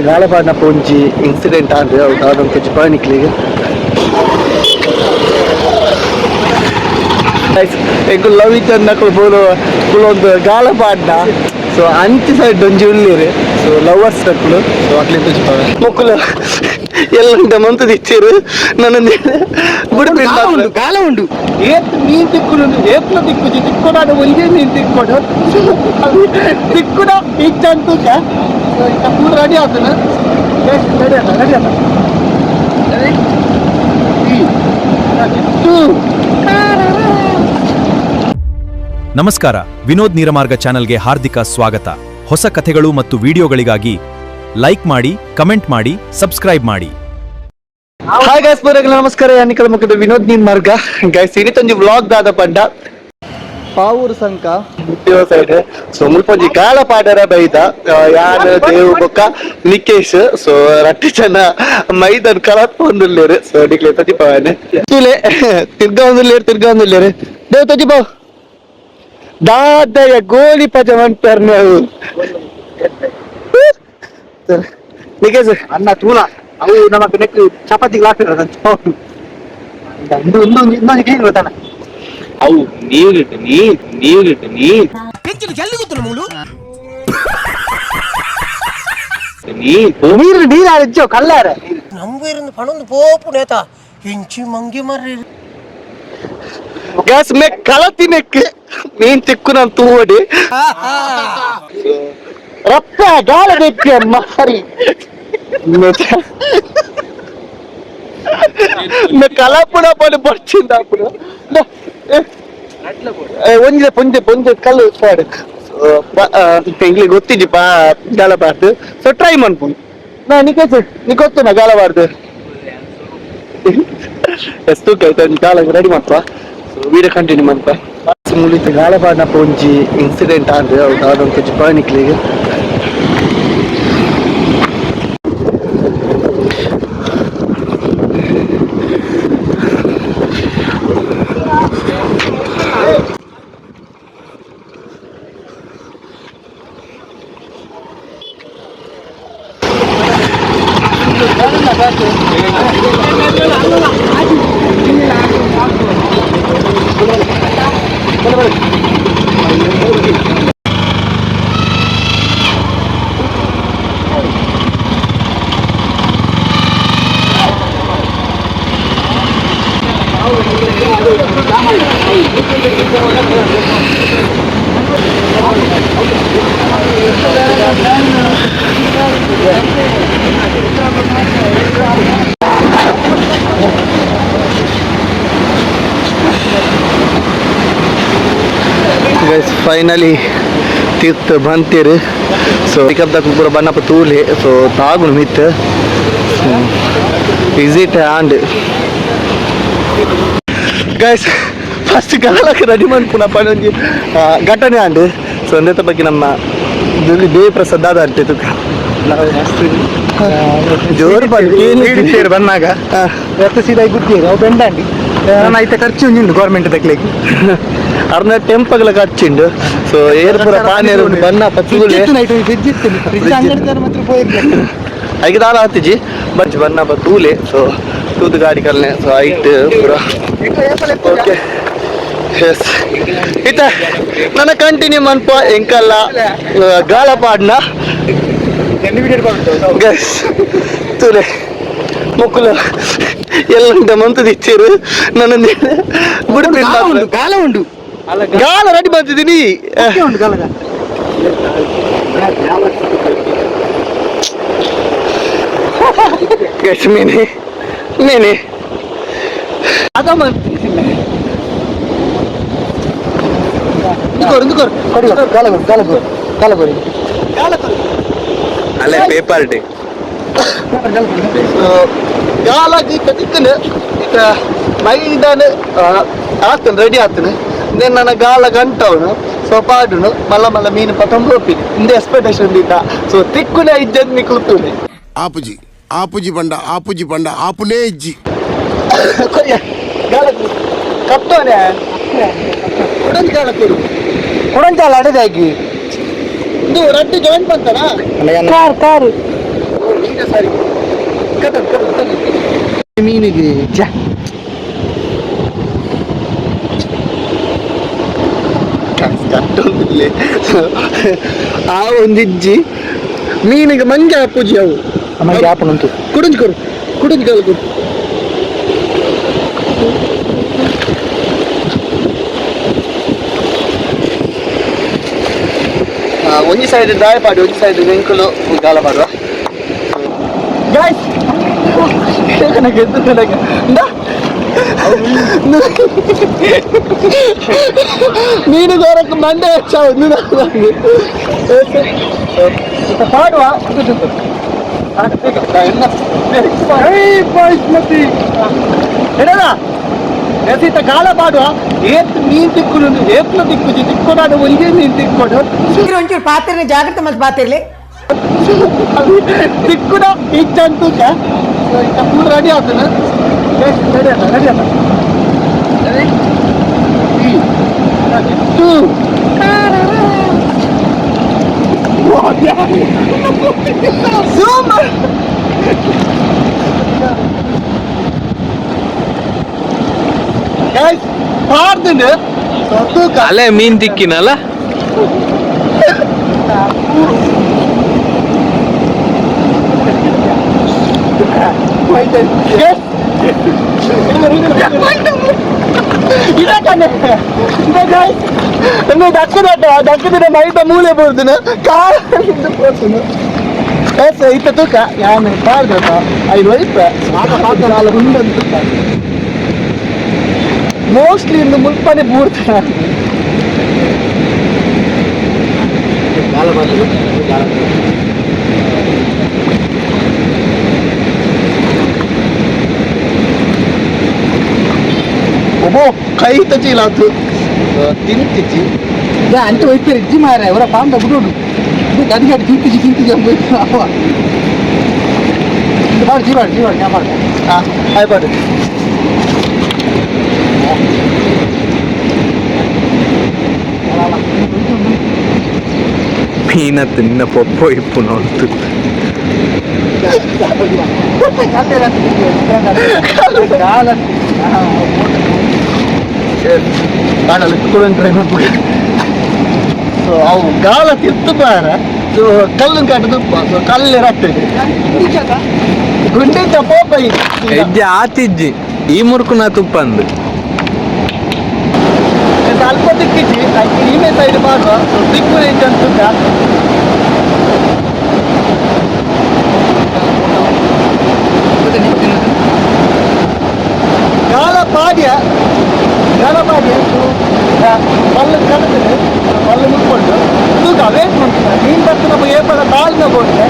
ಗಾಳಪಾಡಿನ ಒಂಜಿ ಇನ್ಸಿಡೆಂಟ್ ಆದ್ರೆ ಅದೊಂದು కొంచెం ಪಯಣಿಕ್ಲಿಗೆ ಎಂಕು ಲವ್ ಇತ್ತು ಅನ್ನಕ್ಕಳು ಬೋಲು ಒಂದು ಗಾಳಪಾಡ್ನ ಸೊ ಅಂಚಿ ಸೈಡ್ ಒಂಜಿ ಉಳ್ಳೇರು ಸೊ ಲವರ್ಸ್ ನಕ್ಕಳು ಸೊ ಅಕ್ಲಿ ತುಜಿಪಾವೆ ಮೊಕ್ಕಲು ಎಲ್ಲ ಮಂತದ ಇಚ್ಚಾರು ನನ್ನ ಬುಡ ಗಾಳ ಉಂಡು ಏತ್ ನೀನ್ ತಿಕ್ಕುಡು ಏತ್ನ ತಿಕ್ಕುಜಿ ತಿಕ್ಕೊಡಾಡ ಒಂದೇ ನೀನ್ ತಿಕ್ಕೊಡು ತಿಕ್ಕುಡ ಇಚ್ಚಂತೂ ಪೂರ ರೆಡಿ ಆತನ ರೆಡಿ ಆತ ನಮಸ್ಕಾರ, ವಿನೋದ್ ನೀರಮಾರ್ಗ ಚಾನೆಲ್ಗೆ ಹಾರ್ದಿಕ ಸ್ವಾಗತ. ಹೊಸ ಕಥೆಗಳು ಮತ್ತು ವಿಡಿಯೋಗಳಿಗಾಗಿ ಲೈಕ್ ಮಾಡಿ, ಕಮೆಂಟ್ ಮಾಡಿ, ಸಬ್ಸ್ಕ್ರೈಬ್ ಮಾಡಿ. ಹಾಯ್ ಗೈಸ್, ನಮಸ್ಕಾರ. ಯಾನಿಕಲ ಮುಖದ ವಿನೋದ್ ನೀರಮಾರ್ಗ ಗೈಸ್. ಇನ್ನಿತ್ತೊಂದು ವ್ಲಾಗ್ ದಾದ ಪಂಡ ಪಾವೂರು ಸಂಕ ಸೈಡ್. ಸೊ ಮುಲ್ಪೊಂಜಿ ಗಾಳಪಾಡರ ಬೈದ ಯಾರು ದೇವ್ ಬೊಕ್ಕ ನಿಕೇಶ್. ಸೊ ರಟ್ಟಿ ಜನ ಮೈದನ್ ಕಳತ್ಕೊಂಡುಲ್ಲೇರು. ಸೊ ಅಡಿಕ್ಲೆ ತಜಿಪಾವನೆ ತೂಲೆ ತಿರ್ಗಾ ಒಂದುಲ್ಲೇರು ದೇವ್ ತಜಿಪಾವ್ ದಾದಯ ಗೋಲಿ ಪಜ ಮಂಟಾರ್ ನಾವು ನಿಕೇಶ್ ಅನ್ನ ತೂಲ ಅವು ನಮಕ್ ನೆಕ್ ಚಪಾತಿಗೆ ಹಾಕಿರೋದು ಇನ್ನೊಂದು ಏನು ಗೊತ್ತಾನ ಅವು ನೀರಿಟ್ಟು ನೀರು ಅಜ್ಜೋ ಕಲ್ಲಾರ ನಮ್ಗಿருந்து பணம் போப்பு நேதா ಇಂಚಿ ಮಂಗಿ ಮರ್ರಿ ಗ್ಯಾಸ್ ಮೇ ಕಳತಿ ನೆಕ್ ಮೀನ್ ತಿಕ್ಕು ನಾನು ತೂವಡಿ ರಪ್ಪ ಗಾಳ ಬೆಕ್ಕೆ ಮಾರಿ ಕಲಾಪುಡ ಪಡಿ ಬರ್ಚಿಂದ ಒಂದೇ ಪೊಂಜೆ ಕಲ್ಲು ಸ್ಪಾಡ್ ಎಂಗ್ಲಿಗೆ ಗೊತ್ತಿದ್ದಿ ಪಾ ಗಾಳಬಾರ್ದು. ಸೊ ಟ್ರೈ ಮಾಡ್ಬೋದು ನಾ ನಿಕೇಶ್ ನೀ ಗೊತ್ತುನಾ ಗಾಳಬಾರ್ದು ಎಷ್ಟು ಗಾಳ ರೆಡಿ ಮಾಡ್ತಾ. ಸೊ ವಿಡಿಯೋ ಕಂಟಿನ್ಯೂ ಮಾಡ್ತಾ ಮುಳಿತ ಗಾಳಪಾಡಿನ ಒಂಜಿ ಇನ್ಸಿಡೆಂಟ್ ಆದ್ರೆ ಅದೊಂದು కొంచెం ಪಯಣಿಕ್ಲಿಗೆ ಗೈಸ್ ಫೈನಲಿ ತೀರ್ಥ ಬಂತೀರಿ. ಸೊ ಪಿಕಪ್ದಾಗ ಪೂರ ಬನ್ನಪ್ಪ ತೂಲಿ. ಸೊ ತಾಗುನು ಮಿತ್ ವಿಸಿಟ್ ಆಂಡ್ ಗೈಸ್ ಫಸ್ಟ್ ಗಾಳಕ್ಕೆ ರೆಡಿ ಮಾಡ್ಕೊಂಡು ಪನ್ನೊಂಜಿ ಘಟನೆ ಆಂಡ್. ಸೊ ಅಂದೇತ ಬಗ್ಗೆ ನಮ್ಮ ದೇವಿ ಪ್ರಸಾದ್ ದಾದ ಅಂಟಿತ್ತು ಜೋರು ಬಂದು ಬಂದಾಗ ಸೀದಾಗಿ ಗುಡ್ತೀರಿ ಅವು ಬೆಂಡಾಂಡಿ ಐತೆ ಖರ್ಚು ಉಂಟು ಗೌರ್ಮೆಂಟ್ ತಕ್ಲಿಕ್ಕೆ ಅರ್ನ ಟೆಂಪಗ್ಲ ಖರ್ಚುಂಡು. ಸೊ ಏರ್ಪುರ ಪಾನೇರು ಬನ್ನ ಐದು ದಾಲ ಹತ್ತಿಜಿ ಬಚ್ ಬನ್ನ ತೂಲೆ. ಸೊ ತೂದು ಗಾಡಿ ಕಲ್ನೆ. ಸೊ ಐಟ್ ಪೂರ ಓಕೆ ಎಸ್ ಇತ್ತ ನನ್ನ ಕಂಟಿನ್ಯೂ ಮನ್ಪ ಎಂಕಲ್ಲ ಗಾಳಪಾಡ್ನ ಗೈಸ್ ತೂಲೆ ಮೊಕ್ಕಲು ಎಲ್ಲ ಮಂತದ ಇಚ್ಚಾರು ನನ್ನ ಬುಡ ಗಾಳ ಉಂಡು ಗಾಳ ರೆಡಿ ಮಾಡ್ತಿದ್ದೀನಿ. ಮೇನೆ ಅದ ಅಲ್ಲೇ ಪೇಪರ್ ಡೇ ಗಾಲಾಗಿ ಕದಿಕ್ಕನೆ ಈಗ ಮೈದಾನ ಆತನ ರೆಡಿ ಆತನ నేను ನನ್ನ ಗಾಳ ಗಂಟವನು ಸೊ ಪಾಡುನು ಮಲ್ಲ ಮಲ್ಲ ಮೀನು ಪತಂಬ ಒಪ್ಪಿನಿ ಇಂದ ಎಕ್ಸ್ಪೆಕ್ಟೇಷನ್ ಇದ್ದ. ಸೊ ತಿಕ್ಕುನೆ ಇಜ್ಜದ್ ನಿಕ್ಲುತ್ತೂನೆ ಆಪುಜಿ ಬಂಡ ಆಪುನೇ ಇಜ್ಜಿ ಗಾಳ ಕಪ್ತೋನೆ ಉಡಂಚಾಲ ಕೊಡು ಉಡಂಚಾಲ ಅಡದಾಗಿ ಇದು ರಡ್ಡು ಜಾಯಿಂಟ್ ಬಂತಾನ ಕಾರು ಸಾರಿ ಮೀನಿಗೆ ಕಟ್ಟೊಂದಿಲ್ಲ ಆ ಒಂದಿಜ್ಜಿ ಮೀನಿಗೆ ಮಂಗೆ ಹಾಪುಜಿ ಅವು ಮಂಗೆ ಹಾಪುಂಟು ಕುಡಿಂಜು ಕೊಡು ಕುಡಿಂಜು ಕಾಲು ಕೊಡು ಒಂಜಿ ಸೈಡ್ ದಾಯಪಾಡು ಒಂಜಿ ಸೈಡ್ ಬೆಂಕುಲು ಗಾಲ ಮಾಡುವ ನೀನು ಗೋರಕ್ಕೆ ಮಂಡೆ ಪಾಡುವ ಎಸಿತ ಕಾಲ ಪಾಡುವ ಏತ್ ಮೀನ್ ತಿಕ್ಕು ಏತ್ನ ದಿಕ್ಕುಜಿ ತಿಕ್ಕೊಡಾಡು ಒಂದೇ ಮೀನ್ ತಿಕ್ಕೊಡು ಒಂಚೂರು ಪಾತ್ರೆ ಜಾಗ್ರತೆ ಮತ್ತೆ ಪಾತಿರ್ಲಿ ತಿಕ್ಕುಡ ಇಚ್ಚಂತೂ ಫುಲ್ ರೆಡಿ ಆಗ್ತದೆ ರೆಡಿ ಆತ ಪಾಡ್ದು ಅಲ್ಲೇ ಮೀನ್ ತಿಕ್ಕಿನಲ್ಲ ದಕ್ಕದ ಮೈಟ ಮೂಲೆ ಬೋರ್ದುನ ಕಾಲ ಇತ್ತ ತೂಕ ಯಾನು ಪಾಡ್ದಪ್ಪ 5 ವಯಸ್ಸು ಪಾಕ ನಾಲ್ಕು ಉಂಡಂತ ಮೋಸ್ಟ್ಲಿ ಇಂದು ಮುಲ್ಪನೆ ಪೂರ್ತಿ ಒಬ್ಬೋ ಕೈ ತಚಿಲಾತು ತಿಂತಿಚ್ಚಿ ಅಂತ ಹೋಯ್ತಾರೆ ಇಜ್ಜಿ ಮಾರ ಅವರ ಪಾಂಡ ಬಿಡೋಡು ಗದಿಗಾಡಿ ತಿಂತಿಜಿ ಅವ ಮಾಡಿ ಜೀವಾಡಿ ನಾ ಮಾಡಿ ಹಾಂ ಆಯ್ಪಾಡು ಮೀನತ್ತು ನಿನ್ನ ಪೊಪ್ಪೊ ಇಪ್ಪು ನೋಡ್ತು ಸೊ ಅವು ಗಾಳ ತಿತ್ತು ಬಾರ ಸೊ ಕಲ್ಲು ಕಟ್ಟದು ಸೊ ಕಲ್ಲು ರಟ್ಟಿದೆ ಗುಂಡಿ ಚಪ್ಪೋಪ ಹೆಜ್ಜೆ ಆತಿಜ್ಜಿ ಈ ಮುರುಕುನ ತುಪ್ಪಂದು ಅಲ್ಪ ದಿಕ್ಕಿಜ್ಜಿ ಈಮೆ ಸೈಡ್ ಮಾಡುವ ಸೊ ದಿಕ್ಕು ಇದ್ದಂತ ಗಾಳ ಪಾಡ್ಯ ಪಲ್ಲು ಕಟ್ಟಿದ್ರೆ ಪಲ್ಲು ಮುಟ್ಕೊಂಡು ತೂಕ ವೇಟ್ ಮಾಡ್ತಾರೆ ಮೀನು ಬರ್ತು ನಮ್ಮ ಏಪಡ ತಾಳ್ಮೆ ಕೊಟ್ಟರೆ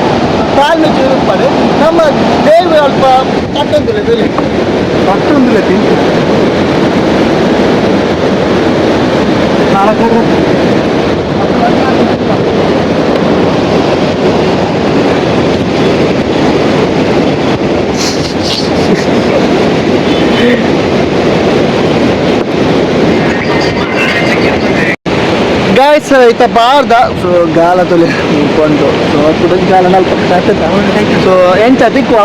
ತಾಳ್ಮೆ ಚೂರುಪಡೆ ನಮ್ಮ ದೇವಿ ಅಲ್ಪ ಕಟ್ಟೊಂದಿಲ್ಲ ಬೆಲೆ ಕಟ್ಟೊಂದಿಲ್ಲ ತಿಂತು ಗಾಯ್ಸ್ ಇತ್ತ ಬಾರ್ದ ಸೊ ಗಾಲ ತೊಲೆ ಕೊಂಡು ಸೊ ಕುಡಿದ ಗಾಲ ನಲ್ಪ ಸೊ ಎಂಚ ತಿಕ್ಕುವ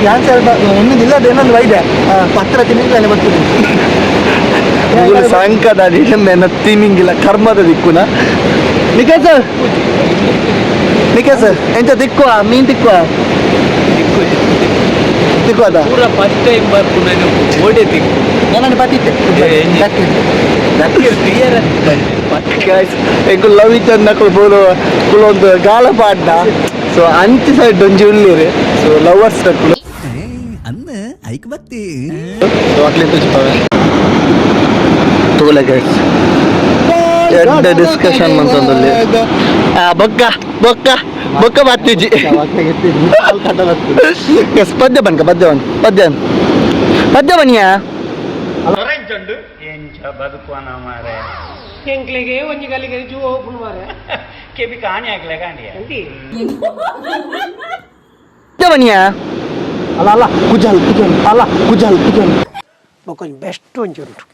ಕ್ಯಾನ್ಸರ್ ಇನ್ನೊಂದು ಇಲ್ಲದ ಇನ್ನೊಂದು ವೈದ್ಯ ಪತ್ರ ತಿನ್ನಿಲ್ಲ ಬರ್ತೀನಿ ಸಂಕದ ನಿನ್ನ ತಿನ್ನಿಂಗಿಲ್ಲ ಕರ್ಮದ ದಿಕ್ಕುನ ನಿಖೇ ಸರ್ ಎಂತ ತಿಕ್ಕುವ ಮೀನ್ ತಿಕ್ಕುವ ತಿಕ್ಕುವದ ಪೂರ ಫಸ್ಟ್ ಟೈಮ್ ಬರ್ಕು ನಾನು ಓಡೆ ತಿಕ್ಕು ನಾನು ಬತ್ತಿದ್ದೆ ಕ್ಲಿಯರ್ ಎಗ್ಗು ಲವ್ ಇತ್ತು ನಕಲು ಬೋಲು ಕುಲೊಂದು ಗಾಳ ಪಾಡ್ನ ಸೊ ಅಂಚಿ ಸೈಡ್ ಒಂಜಿ ಉಳ್ಳೀರಿ ಸೊ ಲವರ್ಸ್ ನಕಲು ಅನ್ನ ಐಕ್ ಬತ್ತಿ ಸೊ ಅಕ್ಲಿಂತ ತೋಲೆ ಗೈಸ್ ಎಡ್ಡ ಡಿಸ್ಕಷನ್ ಮಂತಂದಲ್ಲಿ ಬೊಕ್ಕ ಬತ್ತಿಜಿ ಪದ್ಯ ಬನ್ಕ ಪದ್ಯ ಬನ್ನಿಯಾ ಬದುಕುವನ ಮಾರೆ ಎಂಕ್ಲೆಗೆ ಒಂಜಿ ಗಲ್ಲಿಗೆ ಜೂ ಓಪನ್ ಮಾರೆ ಕೆಬಿ ಕಾಣಿ ಆಗ್ಲೆ ಕಾಣಿಯ ಬನ್ನಿಯಾ ಅಲ್ಲ ಕುಜಲ್ ಬೊಕೊಂಜಿ ಬೆಸ್ಟ್ ಒಂಜಿ ಉಂಟು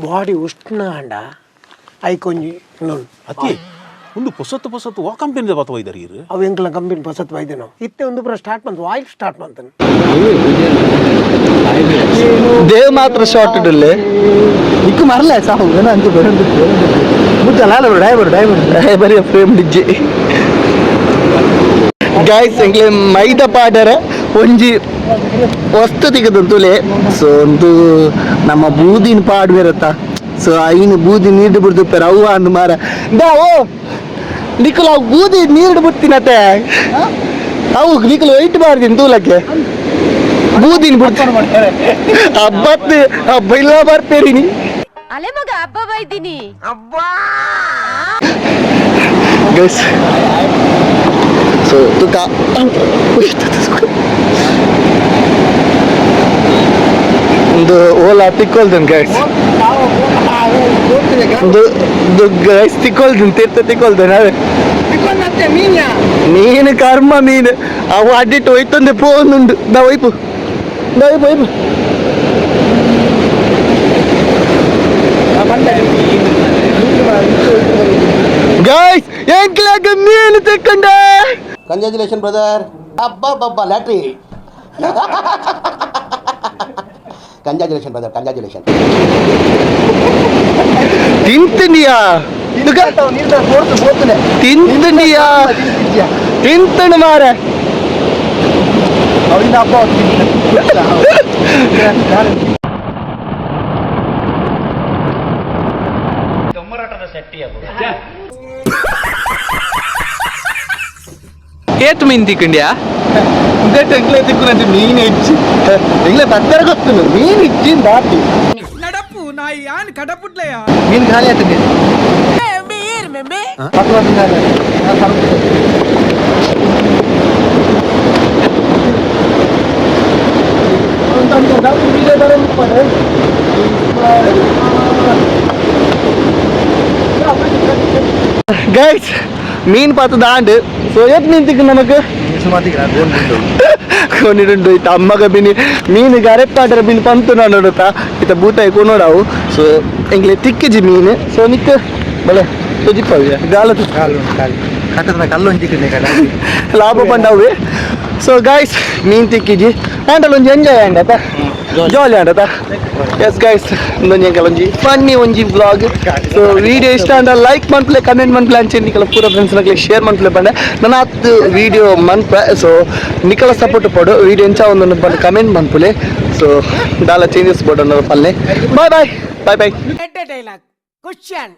ಬಾಡಿ ಉಷ್ಣ ಅಂಡ ಐಕೊಂಜಿ ನೋಡು ಅತಿ ಒಂದು ಪೊಸತ್ತು ಆ ಕಂಪನಿದ ಬತ್ತ ಒಯ್ದಾರ ಇರು ಅವು ಎಂಕ್ಲ ಕಂಪನಿ ಪಸತ್ ಬೈದೆ ನಾವು ಇತ್ತೆ ಒಂದು ಪುರ ಸ್ಟಾರ್ಟ್ ಮಾಡ್ತು ಆಯಿಲ್ ಸ್ಟಾರ್ಟ್ ಮಾಡ್ತಾನೆ ದೇವ್ ಮಾತ್ರ ಶಾರ್ಟ್ ಇಡಲೆ ಇಕ್ಕು ಮರಲ್ಲ ಸಾಹು ಏನ ಅಂತ ಬರಂದು ಮುಚ್ಚಲ್ಲ ಡ್ರೈವರ್ ಫ್ರೇಮ್ ಡಿಜ್ಜಿ ಗೈಸ್ ಎಂಕ್ಲೆ ಮೈದ ಪಾಡರ ಒಂಜಿ ವಸ್ತು ತೆಗೆದಂತುಲೆ ಸೊ ಒಂದು ನಮ್ಮ ಬೂದಿನ ಪಾಡ್ ಬೇರತ್ತ ಸೊ ಐನು ಬೂದಿ ನೀರು ಬಿಡ್ದುಪ್ಪೇರ ಅವ್ವ ಅಂದ್ ಮಾರ ಓ ನಿಖಲ್ ಅವು ಬೂದಿ ನೀರು ಬಿಡ್ತೀನತ್ತೆ ಅವು ನಿಖಲ್ ವೈಟ್ ಬಾರ್ದಿನ ತೂಲಕ್ಕೆ ಬೂದಿನ ಬಿಡ್ತೀನಿ ಹಬ್ಬತ್ತು ಹಬ್ಬ ಇಲ್ಲ ಬರ್ತೇರಿ ನೀ ಅಲೆ ಮಗ ಹಬ್ಬ ಬೈದಿನಿ ಗೈಸ್ ಸೊ ತುಕ ಒಂದು ಓಲಾ ತಿಕ್ಕೊಳ್ತೇನೆ ಗೈಸ್ ಒಂದು ಗೈಸ್ ತಿಕ್ಕೊಳ್ತೇನೆ ತೀರ್ಥ ತಿಕ್ಕೊಳ್ತೇನೆ ಅದೇ ಮೀನು ಕರ್ಮ ಮೀನು ಅವು ಅಡ್ಡಿಟ್ಟು ಹೋಯ್ತಂದೆ ಪೋನುಂಡು ವೈಪು ವೈಪು ಗೈಸ್ ಎಂಕ್ಲಾಗ ಮೀನು ತೆಕ್ಕೊಂಡೆ ಕಂಗ್ರ್ಯಾಚುಲೇಷನ್ ಬ್ರದರ್ ಅಬ್ಬಾ ಲ್ಯಾಟ್ರಿ ಕಂಗ್ರ್ಯಾಚುಲೇಷನ್ ಬ್ರದರ್ ಕಂಗ್ರ್ಯಾಚುಲೇಷನ್ ತಿಂತನಿಯಾ ತಿಂತನಿಯಾ ತಿಂತಣ ಮಾರ ತೊಮ್ಮರಾಟದ ಶೆಟ್ಟಿ ಅದು ಏತ್ ಮೀನ್ ತಿಕ್ಕೊಂಡ್ಯಾ ಎಂಗ್ಲೇ ತಿಕ್ಕುನಂತೆ ಮೀನು ಹೆಚ್ಚು ಎಂಗ್ಲೇ ಬತ್ತರ ಗೊತ್ತು ಮೀನು ಹೆಚ್ಚಿನ ದಾಟಿ ನಡಪ್ಪು ನಾಯಿ ಯಾನ್ ಕಡಪುಟ್ಲಯ್ಯ ಮೀನು ಖಾಲಿ ಆಯ್ತು ಗೈಸ್ ಮೀನ್ ಪಾತ ದಾಂಡ್ ಸೊ ಎತ್ ಮೀನ್ ತಿಕ್ಕ ನಮಕ್ ಕೊನಿಡುಂಡು ಇತ್ತ ಅಮ್ಮಗ ಬಿನಿ ಮೀನು ಗರೆಪ್ಪಾಡ್ರ ಬಿನ್ ಪಂತು ನೋಡುತ್ತಾ ಇತ್ತ ಬೂತಾಯಿ ಕೊನೋಡಾವು ಸೊ ಎಂಗ್ಲೆ ತಿಕ್ಕಿಜಿ ಮೀನು ಸೊ ನಿಕ್ಕ ಬಲೆ ತುಜಿಪ್ಪವ್ಯ ಗಾಲತು ಲಾಭ ಪಂಡವು ಸೊ ಗೈಸ್ ಮೀನ್ ತಿಕ್ಕಿಜಿ ಆಂಡಲ್ ಒಂಜಿ ಎಂಜಾಯ್ ಆಂಡತ ಜಾಲಿ ಆಂಡತ ಎಸ್ ಗೈಸ್ ಒಂದೊಂಜಿ ಎಂಕಲ್ ಒಂಜಿ ಫನ್ನಿ ಒಂಜಿ ವ್ಲಾಗ್ ಸೊ ವಿಡಿಯೋ ಇಷ್ಟ ಅಂಡ ಲೈಕ್ ಮನ್ಪ್ಲೆ ಕಮೆಂಟ್ ಮನ್ಪ್ಲೆ ಅಂಚೆ ನಿಕಲ ಪೂರ ಫ್ರೆಂಡ್ಸ್ ನಕ್ಲೆ ಶೇರ್ ಮನ್ಪ್ಲೆ ಬಂಡೆ ನನ್ನ ಹತ್ತು ವಿಡಿಯೋ ಮನ್ಪೆ ಸೊ ನಿಕಲ ಸಪೋರ್ಟ್ ಪಡು ವಿಡಿಯೋ ಎಂಚ ಒಂದೊಂದು ಬಂದು ಕಮೆಂಟ್ ಮನ್ಪುಲೆ ಸೊ ದಾಲ ಚೇಂಜಸ್ ಬೋರ್ಡ್ ಅನ್ನೋದು ಪಲ್ಲೆ ಬಾಯ್ ಬಾಯ್ ಬಾಯ್ ಬಾಯ್ ಡೈಲಾಗ್ ಕ್ವಶನ್